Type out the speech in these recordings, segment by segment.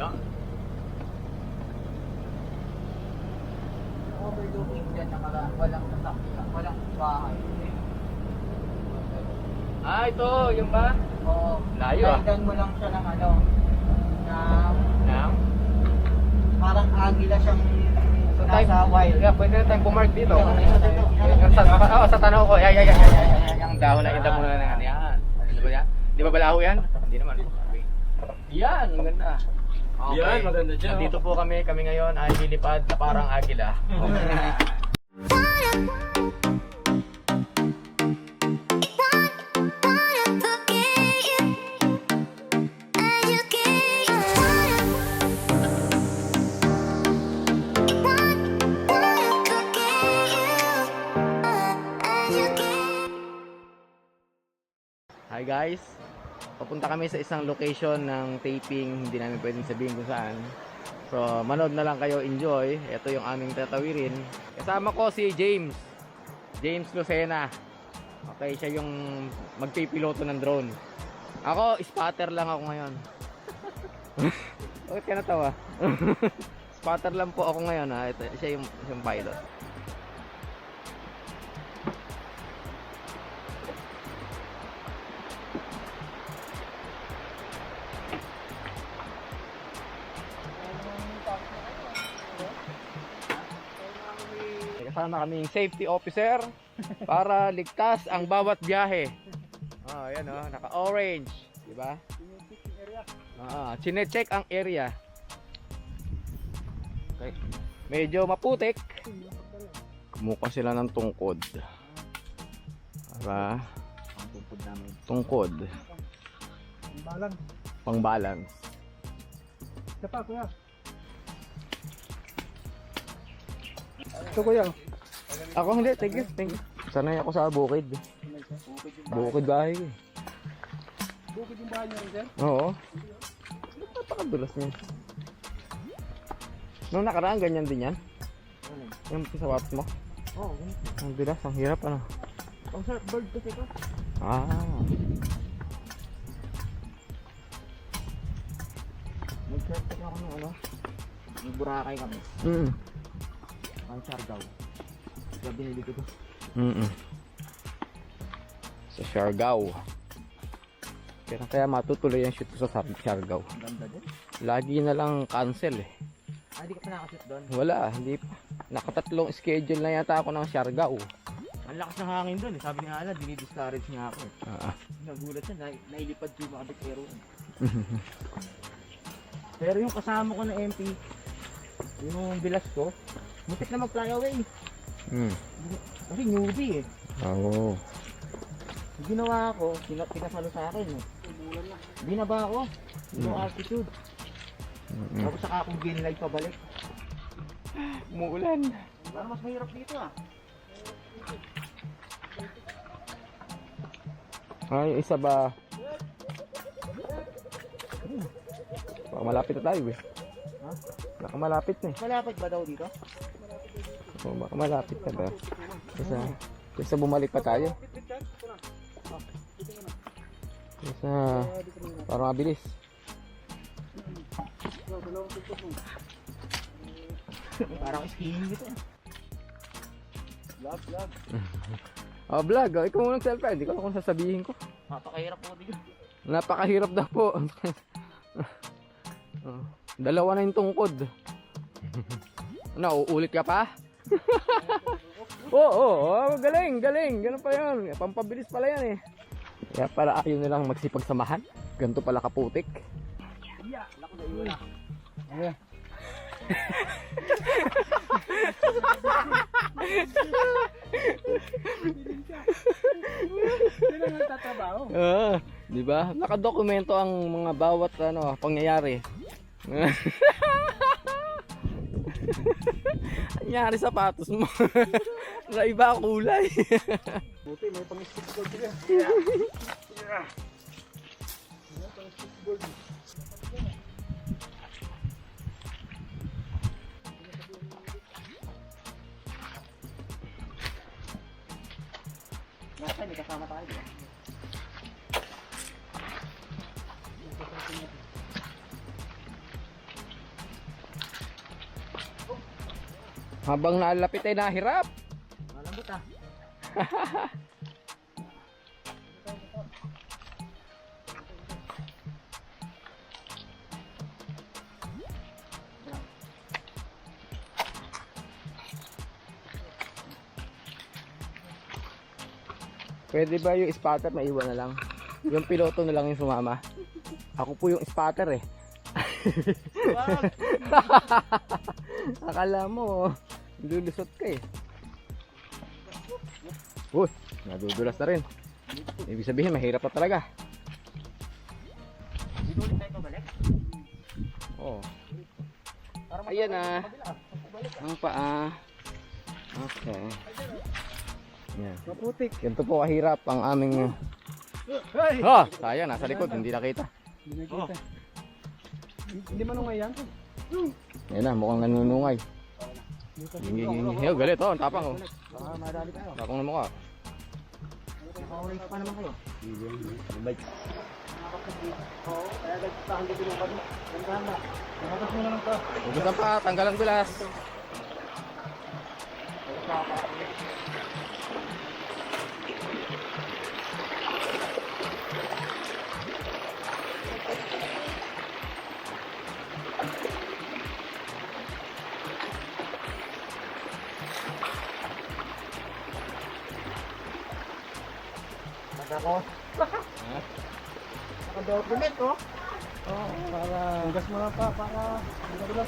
Yan. Overlooking dyan nakaraan, walang sasakyan, walang bahay. Ah, ito, yung ba? Oo. Layo, ah. Kaidan mo lang siya ng ano, ng Nang? parang agila siyang nasa wild. Yeah, pwede na tayong pumark dito. Ito. Sa tanaw ko. Yan. Yung dahon na yung damo na yan. Yan. Ano ba yan? Di ba balaho yan? Hindi naman. Okay. Yan, maganda. Okay. Yan, maganda dyan. Dito po kami ngayon ay lilipad na parang agila. Hi guys, papunta kami sa isang location ng taping, hindi namin pwedeng sabihin kung saan. So manood na lang kayo, enjoy. Ito yung aming tatawirin. Kasama ko si James Lucena. Okay, siya yung magpipiloto ng drone. Ako, spotter lang ako ngayon. Okay ka natawa? Spotter lang po ako ngayon ha. Ito, siya yung pilot. Kasama kaming safety officer para ligtas ang bawat biyahe. Ayan naka-orange, di ba? Chine-check ang area. Okay. Medyo maputik. Kumuha sila ng tungkod. Para tungkod. Pang-balance. Isa pa, kuya. Ito, kuya. Ako hindi, thank you. Sanay ako sa bukid. Bukid bahay ko. Bukid yung bahay niyo rin, sir? Oo. Napakadulas niya. Nung nakaraan, ganyan din yan? Yung sa watch mo? Oo, ganito. Ang dulas, ang hirap ano. Pang surfboard kasi ito. Mag-surf ako ng ano, nag-Boracay kami. Ang Siargao. Kaya binili ko ito. Sa Siargao. Kaya matutuloy ang shoot ko sa Siargao. Ang ganda din. Lagi na lang cancel eh. Hindi ka pa nakashoot doon? Wala, hindi pa. Nakatatlong schedule na yata ako ng Siargao. Ang lakas ng hangin doon eh. Sabi ni Ala, dinidiscourage niya ako eh. Nagulat siya, nailipad ko yung mga bitero. Pero yung kasama ko na MP, yung bilas ko, mutik na mag-fly away. Kasi newbie eh. Oo. Yung ginawa ko, pinasalo sa akin eh. Binaba ako, yung altitude. Tapos saka akong ginlight pabalik. Umuulan. Parang mas mahirap dito ah. Ay, isa ba? Baka malapit na tayo eh. Ha? Baka malapit na eh. Malapit ba daw dito? O, baka malapit na ba? Kesa bumalik pa tayo. Kesa parang mabilis. Parang skiing dito. Vlog. Vlog. Ikaw muna nag-selfie. Hindi ko alam kung sasabihin ko. Napakahirap po dito. Napakahirap daw po. Dalawa na yung tungkod. Uulit ka pa? Oo, galing. Ganun pa yun. Pampabilis pala yan eh. Kaya pala ayaw nilang magsipagsamahan. Ganito pala kaputik. Lako na iwala. Ayan. Sino nang tatrabaho? Di ba? Nakadokumento ang mga bawat pangyayari. Nangyari sapatos mo. Na iba kulay. Buti, may pang-skateboard ka. May pang-skateboard. Nasa, may kasama tayo diba? Habang nalapit ay nahirap. Malambot ah. Pwede ba yung spotter maiwan na lang? Yung piloto na lang yung sumama. Ako po yung spotter eh. Akala mo, lulusot ka eh. Uy, nadudulas na rin. Ibig sabihin, mahirap pa talaga. Dito ulit tayo pabalik. Oo. Para Ayan na. Ang paa. Okay. Yan. Kaputik. Ganito po kahirap ang aming... Hey! Oh, sayang, nasa likod, hindi nakita. Hindi nakita. Hindi manungay yan. Yan na, mukhang nanunungay. Yung galit, oh, ang tapang, oh. Baka madali tayo. Tapang na mukha. Naka-orange pa naman kayo. Oo, kaya nagtahan dito yung kami. Gandahan na. Nakatas mo na lang to. Ugusan pa, tanggal ang dulas. Nagako. Naka-document oh. Oo, para... Hugas mo lang pa, para... Hindi ka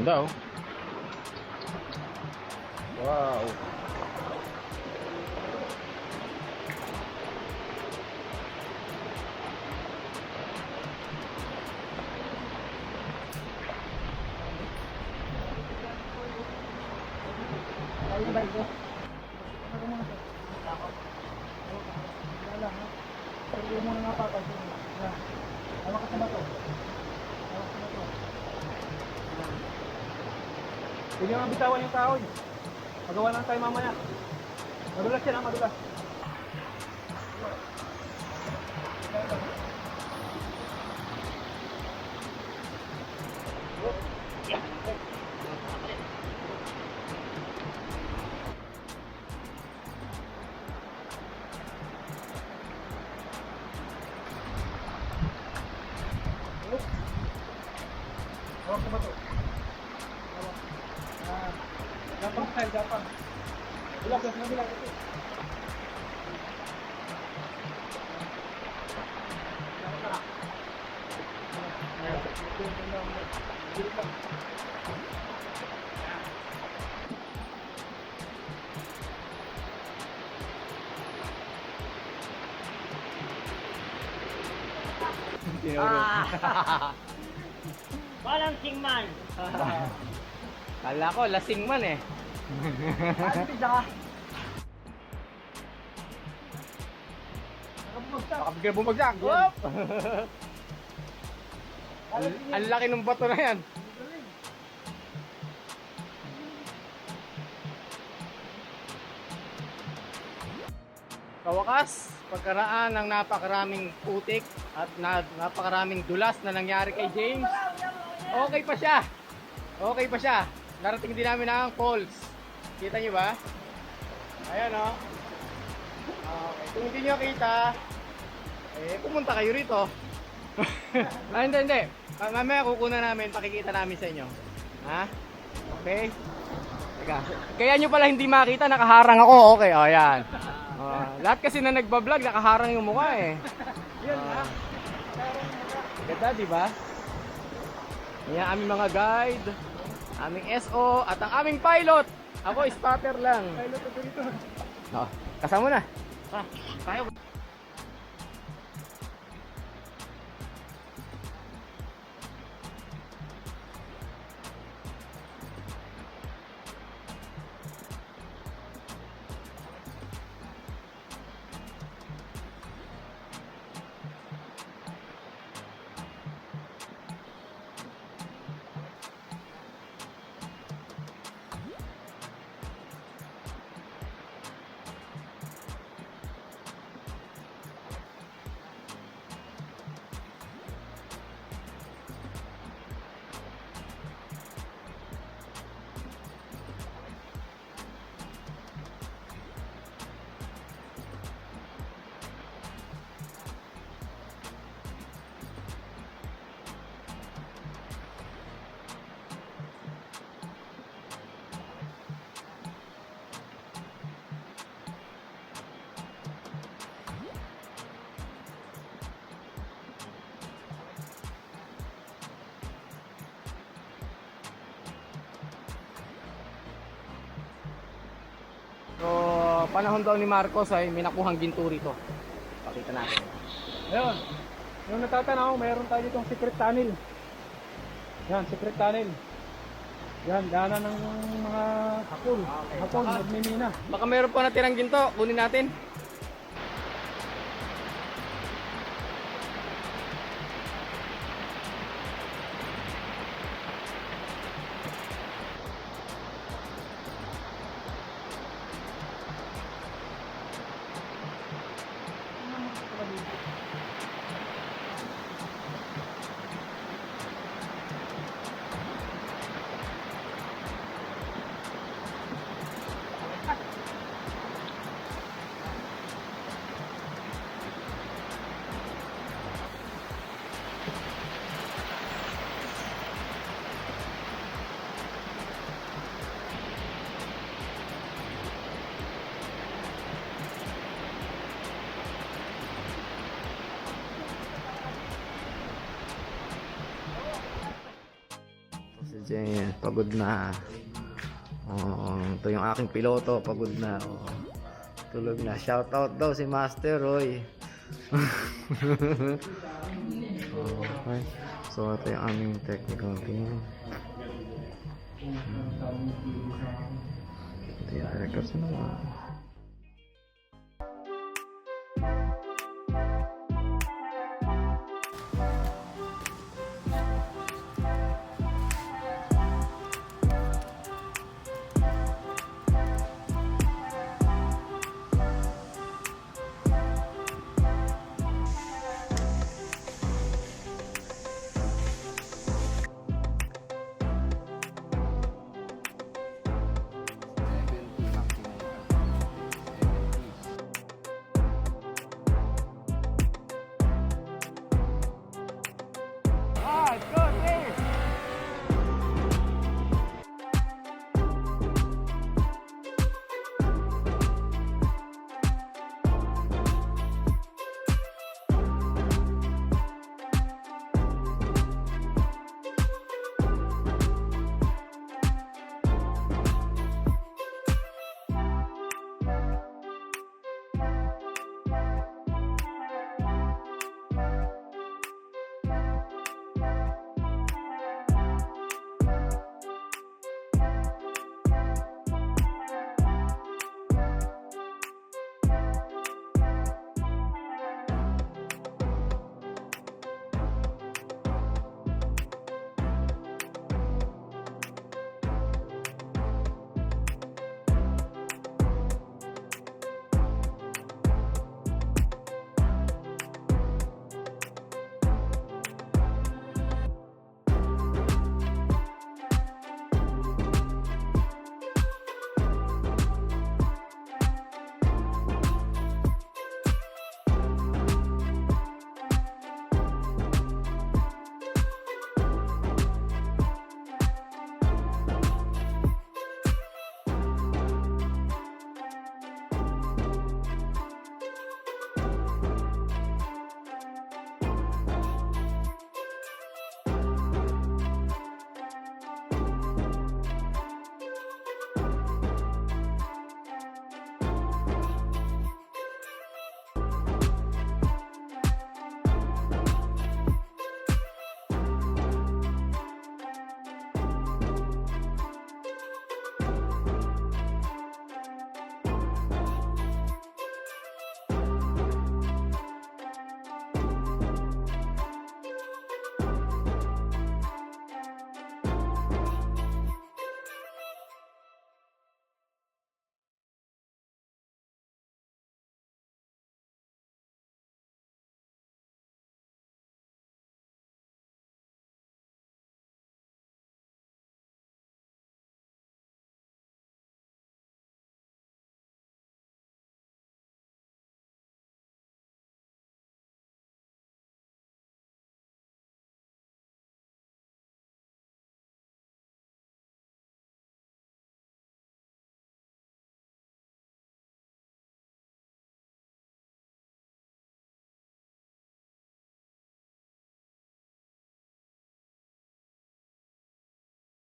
Ganda, oh. Wow. Ayun ba ito? Pero mo na nga pa. Hawak ka sa bato. Hawak sa bato. Hindi nga bitawan yung kahoy. Magawa lang tayo mamaya. Madulas yan ha, madulas. Hawak sa bato. Gapang style, gapang. Bilang, bilang. Balancing man. Kala ko, lasing man eh. Baka bigla bumagsak. Whoop! Ang laki ng bato na yan. Sa wakas, pagkaraan ng napakaraming putik at napakaraming dulas na nangyari kay James, okay pa siya. Okay pa siya. Narating din namin ang falls. Kita nyo ba? Ayan o. Okay. Kung hindi nyo kita, eh pumunta kayo rito. Hindi. Mamaya kukunan namin, pakikita namin sa inyo. Ha? Okay? Teka. Kaya nyo pala hindi makita, nakaharang ako. Okay, o yan. Lahat kasi na nagbablog, nakaharang yung mukha eh. Yan ha. Ganda, di ba? Yan aming mga guide, aming SO, at ang aming pilot. Ako, spotter lang. Pilot ito dito. Oh, kasama na. Tayo. So, panahon daw ni Marcos ay may nakuhang ginto rito. Pakita natin. Ayun. Yung natatanaw, mayroon tayo ditong secret tunnel. Yan, secret tunnel. Yan, daanan ng mga hapon. Hapon, nagmimina. Baka meron pa natirang ginto, kunin natin. Si Jen, pagod na. Oh, ito yung aking piloto, pagod na. Oh, tulog na. Shout out daw si Master Roy. Okay. So ito yung aming technical team. Ito yung records naman.